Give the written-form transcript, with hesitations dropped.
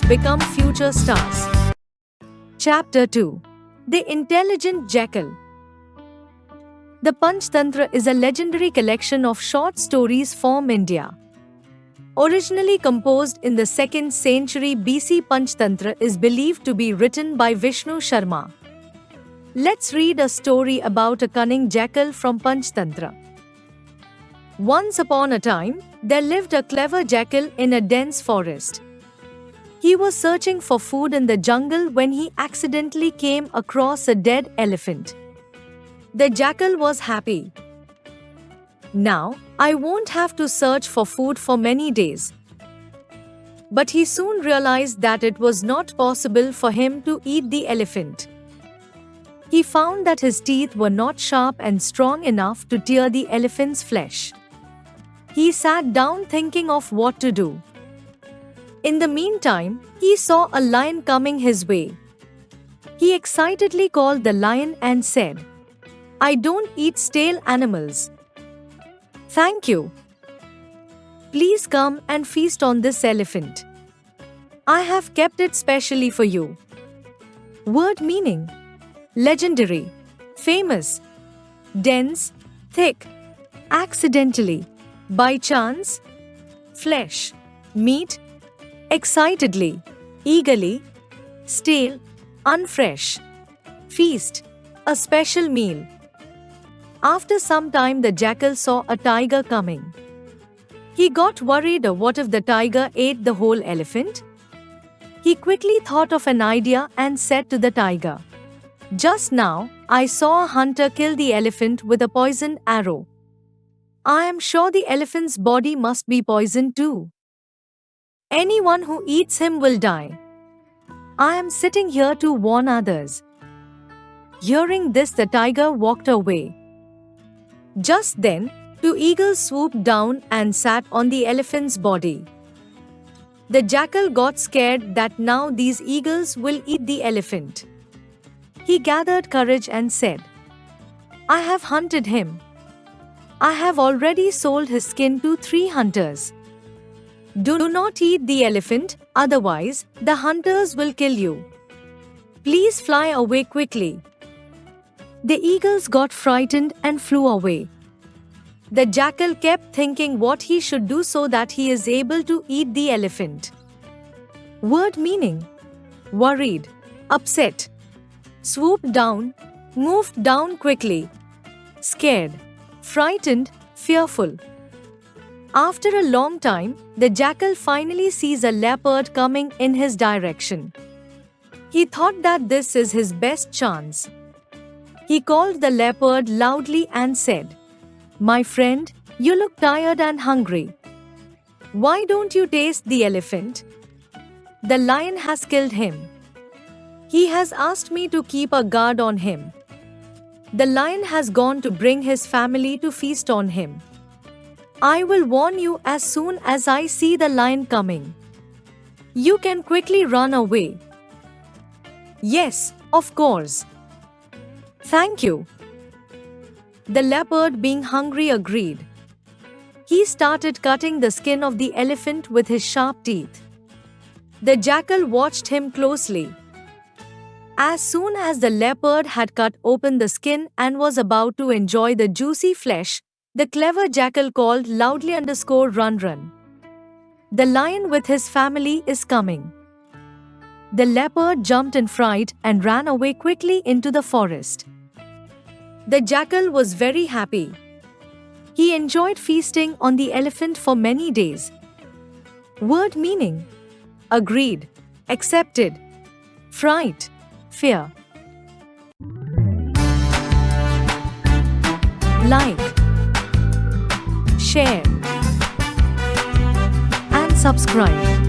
become future stars. Chapter 2. The Intelligent Jackal. The Panchtantra is a legendary collection of short stories from India. Originally composed in the 2nd century BC, Panchtantra is believed to be written by Vishnu Sharma. Let's read a story about a cunning jackal from Panchtantra. Once upon a time, there lived a clever jackal in a dense forest. He was searching for food in the jungle when he accidentally came across a dead elephant. The jackal was happy. Now, I won't have to search for food for many days. But he soon realized that it was not possible for him to eat the elephant. He found that his teeth were not sharp and strong enough to tear the elephant's flesh. He sat down thinking of what to do. In the meantime, he saw a lion coming his way. He excitedly called the lion and said, "I don't eat stale animals. Thank you. Please come and feast on this elephant. I have kept it specially for you." Word meaning: legendary, famous, dense, thick, accidentally, by chance, flesh, meat, excitedly, eagerly, stale, unfresh, feast, a special meal. After some time, the jackal saw a tiger coming. He got worried. What if the tiger ate the whole elephant? He quickly thought of an idea and said to the tiger, "Just now, I saw a hunter kill the elephant with a poisoned arrow. I am sure the elephant's body must be poisoned too. Anyone who eats him will die. I am sitting here to warn others." Hearing this, the tiger walked away. Just then, 2 eagles swooped down and sat on the elephant's body. The jackal got scared that now these eagles will eat the elephant. He gathered courage and said, "I have hunted him. I have already sold his skin to 3 hunters. Do not eat the elephant, otherwise, the hunters will kill you. Please fly away quickly." The eagles got frightened and flew away. The jackal kept thinking what he should do so that he is able to eat the elephant. Word meaning: worried, upset, swooped down, moved down quickly, scared, frightened, fearful. After a long time, the jackal finally sees a leopard coming in his direction. He thought that this is his best chance. He called the leopard loudly and said, "My friend, you look tired and hungry. Why don't you taste the elephant? The lion has killed him. He has asked me to keep a guard on him. The lion has gone to bring his family to feast on him. I will warn you as soon as I see the lion coming. You can quickly run away." "Yes, of course. Thank you." The leopard, being hungry, agreed. He started cutting the skin of the elephant with his sharp teeth. The jackal watched him closely. As soon as the leopard had cut open the skin and was about to enjoy the juicy flesh, the clever jackal called loudly, "Run, run. The lion with his family is coming." The leopard jumped in fright and ran away quickly into the forest. The jackal was very happy. He enjoyed feasting on the elephant for many days. Word meaning: agreed, accepted, fright, fear. Like, share, and subscribe.